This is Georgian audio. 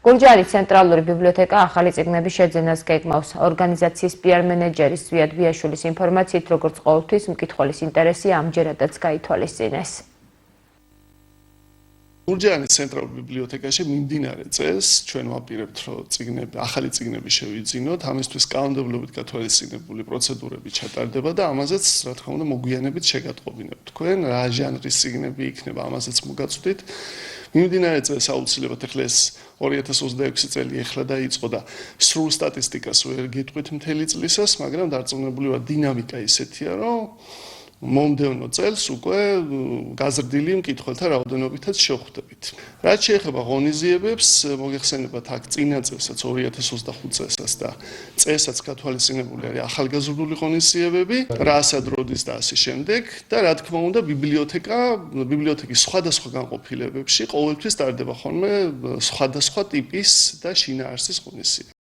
გურჯაანის ცენტრალური ბიბლიოთეკა ახალი წიგნების შეძენას გეგმავს. ორგანიზაციის PR მენეჯერი სვიად ბიაშვილის ინფორმაციით, როგორც ყოველთვის, მკითხველის ინტერესი ამჯერადაც გაითვალისწინეს. გურჯაანის ცენტრალურ ბიბლიოთეკაში მიმდინარე წელს ჩვენ ვაპირებთ, რომ ახალი წიგნები შევიძინოთ, ამისთვის კანონმდებლობით გათვალისწინებული პროცედურები ჩატარდება და ამაზეც, რა თქმა უნდა, მოგვიანებით შეგატყობინებთ. თქვენ რა ჟანრის წიგნები იქნება, ამაზეც მოგაწვდით. მიმდინარე წელს აუცილებლად ახლა ეს 2026 წელი ახლა დაიწყო და სრულ სტატისტიკას ვერ გეტყვით მთელი წლისას, მაგრამ დარწმუნებული ვარ, დინამიკა ისეთია, რომ მომდევნო წელს უკვე გაზრდილი მკითხველთა რაოდენობითაც შევხვდებით. რაც შეეხება ღონისძიებებს, მოგეხსენებათ აქ წინა წელსაც 2025 წელსაც და წელსაც გათვალისწინებული არის ახალგაზრდული ღონისძიებები, რასად როდის და ასე შემდეგ და რა თქმა უნდა ბიბლიოთეკის სხვადასხვა განყოფილებებში ყოველთვის ტარდება ხოლმე სხვადასხვა ტიპის და შინაარსის ღონისძიება.